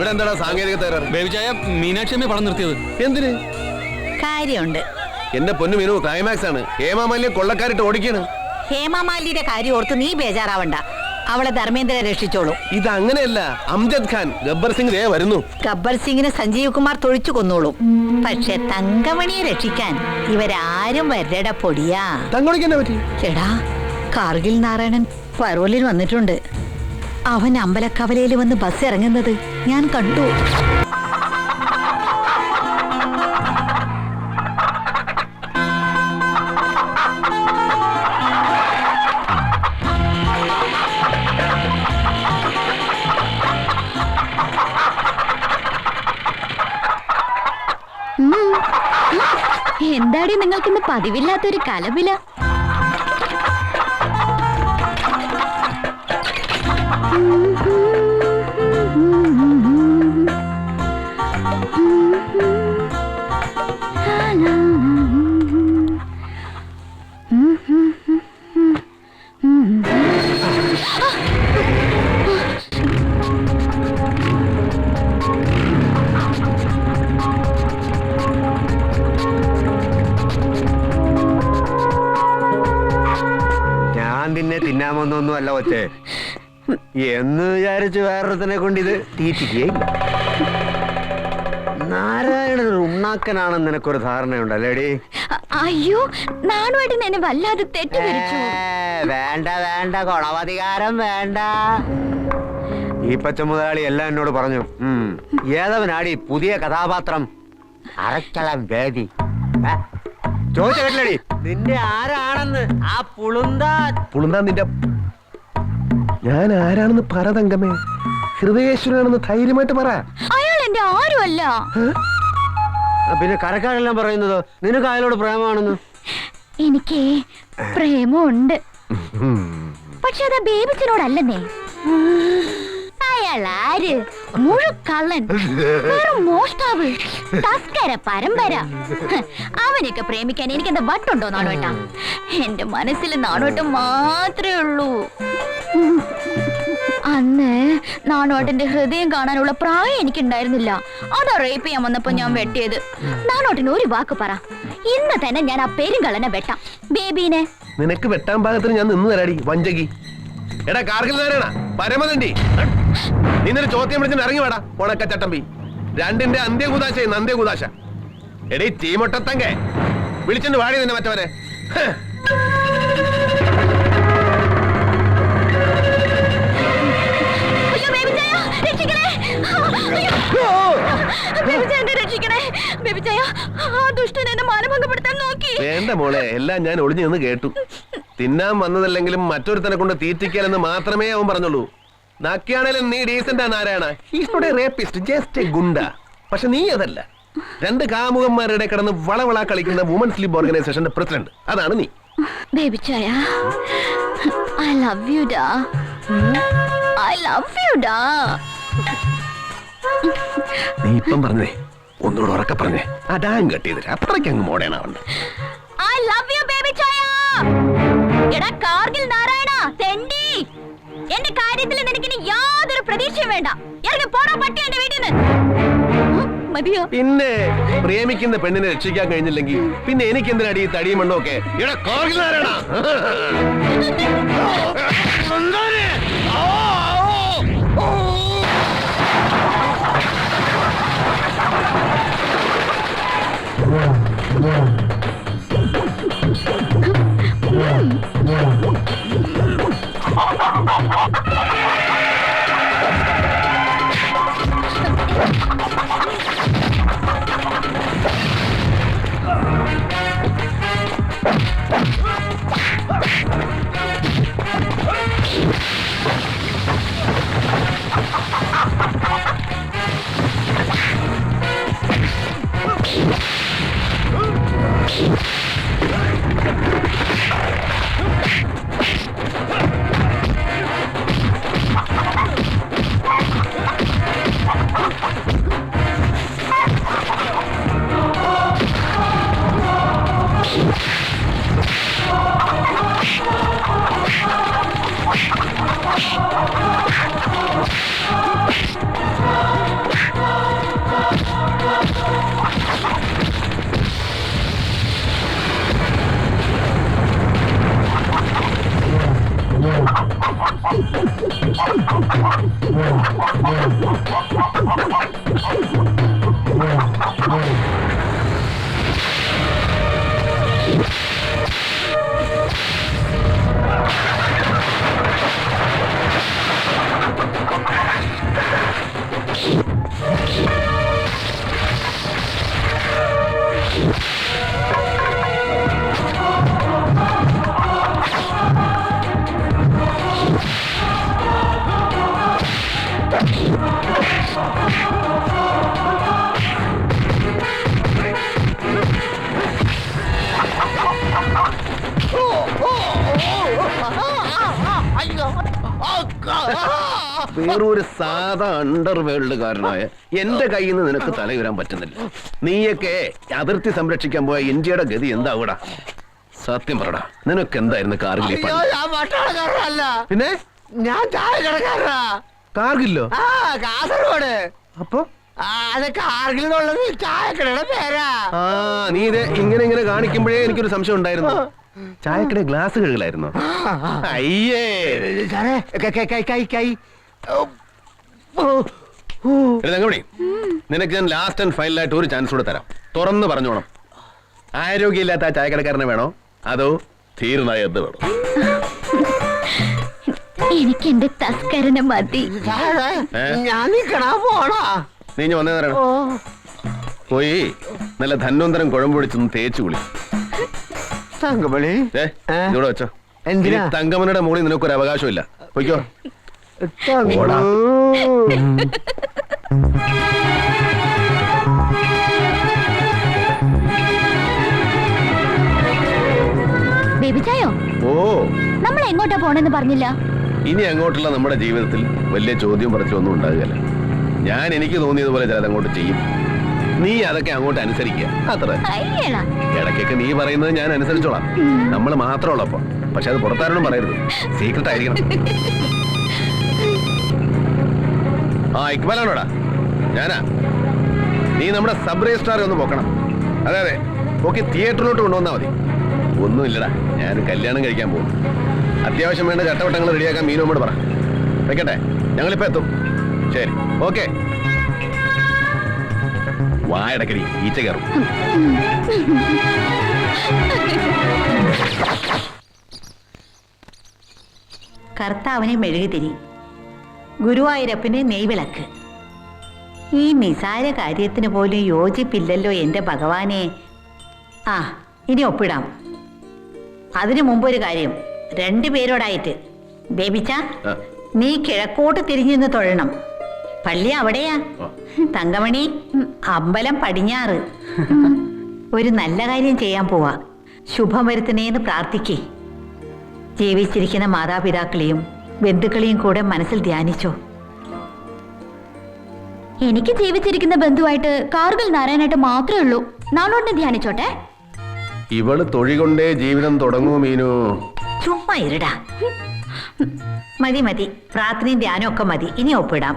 ഇവിടെ എന്താ സാങ്കേതിക തകരാറ്? ബേബിച്ചായ മീനാക്ഷി പണം നിർത്തിയത് എന്തിന്? കാര്യമുണ്ട്. എന്റെ പൊന്നു മീനു, ക്ലൈമാക്സ് ആണ്. ഹേമാമാലിയെ കൊള്ളക്കാരിട്ട് ഓടിക്കാണ്. ഹേമാമാലിയുടെ കാര്യം ഓർത്ത് നീ ബേജാറാവണ്ട, അവളെ ധർമ്മേന്ദ്ര രക്ഷിച്ചോളൂ. ഇത് അങ്ങനെയല്ല. അംജദ് ഖാൻ, ഗബ്ബർ സിംഗ് ദേ വരുന്നു. ഗബ്ബർ സിംഗിനെ സഞ്ജീവ് കുമാർ തൊഴിച്ചു കൊന്നോളും. പക്ഷെ തങ്കമണിയെ രക്ഷിക്കാൻ ഇവരാരും വരട പൊടിയാ. തങ്കമണിക്ക് എന്നാ പറ്റി? എടാ, കാർഗിൽ നാരായണൻ പരോലിൽ വന്നിട്ടുണ്ട്. അവൻ അമ്പലക്കവലയിൽ വന്ന് ബസ് ഇറങ്ങുന്നത് ഞാൻ കണ്ടു. എന്താടി നിങ്ങൾക്കിന്ന് പതിവില്ലാത്തൊരു കലപില? നിന്നെ തിന്നാമെന്നൊന്നും അല്ല കൊച്ചേ, എന്ന് വിചാരിച്ചു വേറൊരുത്തനെ കൊണ്ട് ഇത് തീറ്റിക്കുകയില്ല. നാരായണൻ ഉണ്ണാക്കനാണെന്ന് നിനക്കൊരു ധാരണയുണ്ടല്ലേടി? അയ്യോ, നാണുമായിട്ട് എന്നെ വല്ലാതെ തെറ്റിദ്ധരിച്ചു. വേണ്ട വേണ്ട, കൊളവധികാരം വേണ്ട. ഈ പച്ച മുതലാളി എല്ലാം എന്നോട് പറഞ്ഞു. ഏതവനാടി പുതിയ കഥാപാത്രം? അരക്കളം വേദി. ചോദിച്ച കേട്ടില്ലടി നിന്റെ ആരാണെന്ന്? ആ പുളുന്താ നിന്റെ. ഞാൻ ആരാണെന്ന് പറ തങ്കമേ. ഹൃദയേശ്വരനാണെന്ന് ധൈര്യമായിട്ട് പറ. അയാൾ എന്റെ ആരുമല്ല. പിന്നെ കരക്കാരെല്ലാം പറയുന്നത് നിനക്ക് അയാളോട് പ്രേമമാണെന്ന്. എനിക്ക് പ്രേമമുണ്ട്, പക്ഷെ അതാ ബേബിച്ചനോടല്ലെന്നേ. അയാൾ ആര്? മുഴുക്കള്ളൻ, മോഷ്ടാവ്, തസ്കര പരമ്പര. അവനൊക്കെ പ്രേമിക്കാൻ എനിക്ക് എന്താ വട്ടുണ്ടോ നാണോട്ടാ? എന്റെ മനസ്സിൽ നാണോട്ടം മാത്രമേ ഉള്ളൂ. അന്ന് നാണോട്ടന്റെ ഹൃദയം കാണാനുള്ള പ്രായം എനിക്കുണ്ടായിരുന്നില്ല. അതാ റേപ്പ് ചെയ്യാൻ വന്നപ്പോ ഞാൻ വെട്ടിയത്. നാണോട്ടിന് ഒരു വാക്ക് പറ, ഇന്ന് തന്നെ ഞാൻ ആ പെരുങ്കള്ളനെ വെട്ടാം. ബേബീനെ നിനക്ക് വെട്ടാൻ പാകത്തിന് ഞാൻ നിന്ന് തരാടി വഞ്ചകി. എടാ കാർഗിൽ നാരായണ പരമതണ്ടി, നിന്നൊരു ചോദ്യം വിളിച്ചിട്ട് ഇറങ്ങി വേടാ ഉണക്ക ചട്ടമ്പി. രണ്ടിന്റെ അന്ത്യകൂതാശ അന്ത്യകൂതാശ. എടീ ചീമൊട്ടത്തങ്കെ വിളിച്ചിട്ട് വാടി നിന്നെ മറ്റവരെ. വേണ്ട മോളെ, എല്ലാം ഞാൻ ഒളിഞ്ഞു നിന്ന് കേട്ടു. തിന്നാൻ വന്നതല്ലെങ്കിലും മറ്റൊരുത്തനെ കൊണ്ട് തീറ്റിക്കാലെന്ന് മാത്രമേ അവൻ പറഞ്ഞുള്ളൂ. നാക്കിയാണേലും നീ ഡീസന്റ് നാരായണ. ഗുണ്ട. പക്ഷെ നീ അതല്ല. രണ്ട് കാമുകന്മാരുടെ കിടന്ന് വളവള കളിക്കുന്ന വുമൻസ് ലീഗ് ഓർഗനൈസേഷന്റെ പ്രസിഡന്റ്. അതാണ് നീ. നീ ഇപ്പം പറഞ്ഞേ, ഒന്നുകൂടെ ഉറക്കെ പറഞ്ഞേ. അടാൻ കെട്ടിയതില്ല, അത്രയ്ക്ക് അങ്ങ് മോഡേണാവണ്ട. എന്റെ കാര്യത്തിൽ നിനക്ക് യാതൊരു പ്രതീക്ഷയും വേണ്ട. പോടാ പട്ടി എന്റെ വീട്ടിൽ നിന്ന്. പിന്നെ പ്രേമിക്കുന്ന പെണ്ണിനെ രക്ഷിക്കാൻ കഴിഞ്ഞില്ലെങ്കിൽ പിന്നെ എനിക്ക് എന്തിനാടി ഈ തടിയും മണ്ണൊക്കെ? വേറൊരു സാധാ അണ്ടർവേൾഡുകാരനായ എന്റെ കയ്യിൽ നിന്ന് നിനക്ക് തലയുരാൻ പറ്റുന്നില്ല. നീയൊക്കെ അതിർത്തി സംരക്ഷിക്കാൻ പോയ ഇന്ത്യയുടെ ഗതി എന്താവൂടാ? സത്യം പറടാ, നിനക്ക് എന്തായിരുന്നു കാർഗിൽ? അയ്യോ, ഞാൻ പട്ടാളക്കാരനല്ല. പിന്നെ ഞാൻ ചായക്കടക്കാരനാ. കാർഗിലോ? ആ, കാസർഗോഡ്. അപ്പൊ അത് കാർഗിൽ എന്നുള്ളത് ചായക്കടയുടെ പേരാ. ആ, നീ ഇത് ഇങ്ങനെ കാണിക്കുമ്പോഴേ എനിക്കൊരു സംശയം ഉണ്ടായിരുന്നു. ചായക്കട ഗ്ലാസ് കഴുകലായിരുന്നോ? അയ്യേ സാറേ, കൈ. തങ്കമണി, നിനക്ക് ഞാൻ ലാസ്റ്റ് ആൻഡ് ഫൈനൽ ആയിട്ട് ഒരു ചാൻസ് കൂടെ തരാം. തുറന്ന് പറഞ്ഞോണം. ആരോഗ്യമില്ലാത്ത ആ ചായക്കടക്കാരനെ വേണോ അതോ ധീരനായ എന്ത് വേണോ? എനിക്ക് എന്റെ തസ്കരനെ മതി. ഞാൻ നിക്കണ പോണോ? നീ ഇഞ്ഞ് വന്നേ തരണം. പോയി നല്ല ധന്വന്തരം കുഴമ്പ് പിടിച്ചൊന്ന് തേച്ചു കുളി. തങ്കമണി, ഇവിടെ വെച്ചോ. എന്തിനാ? ഇനി തങ്കമണിയുടെ മുകളിൽ നിനക്കൊരു അവകാശമില്ല. പൊയ്ക്കോ. ഓടാ. ബേബിച്ചായോ, ഓ, നമ്മൾ എങ്ങോട്ടാ പോണെന്ന് പറഞ്ഞില്ല. ഇനി അങ്ങോട്ടുള്ള നമ്മുടെ ജീവിതത്തിൽ വലിയ ചോദ്യം പറച്ചിലൊന്നും ഉണ്ടാകുകയല്ല. ഞാൻ എനിക്ക് തോന്നിയതുപോലെ ചിലത് അങ്ങോട്ട് ചെയ്യും. നീ അതൊക്കെ അങ്ങോട്ട് അനുസരിക്കുക, അത്ര. അയ്യടാ, ഇടയ്ക്കൊക്കെ നീ പറയുന്നത് ഞാൻ അനുസരിച്ചോളാം. നമ്മൾ മാത്രമുള്ളപ്പോ. പക്ഷെ അത് പുറത്താരോടും പറയരുത്, സീക്രട്ട് ആയിരിക്കണം. ആ, ഇക്ബാലാണോടാ? ഞാനാ. നീ നമ്മുടെ സബ് രജിസ്ട്രാറെ ഒന്ന് പോക്കണം. അതെ, ഓക്കെ, തിയേറ്ററിലോട്ട് കൊണ്ടുവന്നാ മതി. ഒന്നുമില്ലടാ, ഞാൻ കല്യാണം കഴിക്കാൻ പോകും. അത്യാവശ്യം വേണ്ട ചട്ടവട്ടങ്ങൾ റെഡിയാക്കാൻ മീനോട് പറ. വെക്കട്ടെ, ഞങ്ങളിപ്പോ എത്തും. ശരി, ഓക്കെ. വായടക്കടി, ഈച്ച കയറും. കർത്താവിനെ മെഴുകുതിരി, ഗുരുവായൂരപ്പന് നെയ്വിളക്ക്. ഈ നിസാര കാര്യത്തിന് പോലും യോജിപ്പില്ലല്ലോ എൻ്റെ ഭഗവാനെ. ആ, ഇനി ഒപ്പിടാം. അതിനു മുമ്പൊരു കാര്യം, രണ്ടുപേരോടായിട്ട്. ബേബിച്ച, ആ. നീ കിഴക്കോട്ട് തിരിഞ്ഞിന്ന് തൊഴണം. പള്ളി അവിടെയാ. തങ്കമണി, അമ്പലം പടിഞ്ഞാറ്. ഒരു നല്ല കാര്യം ചെയ്യാൻ പോവാ. ശുഭം വരുത്തണേന്ന് പ്രാർത്ഥിക്കേ. ജീവിച്ചിരിക്കുന്ന മാതാപിതാക്കളെയും ബന്ധുക്കളെയും കൂടെ മനസ്സിൽ ധ്യാനിച്ചോ. എനിക്ക് ജീവിച്ചിരിക്കുന്ന ബന്ധുവായിട്ട് കാർഗിൽ നാരായണായിട്ട് മാത്രമേ ഉള്ളൂ. നാളോട്ടിനെ ധ്യാനിച്ചോട്ടെ. ഇവള് തൊഴി കൊണ്ടേ ജീവിതം തുടങ്ങൂ മീനു. ചുമ്മാ ഇരുടാ. മതി, പ്രാർത്ഥനയും ധ്യാനം ഒക്കെ മതി. ഇനി ഒപ്പിടാം.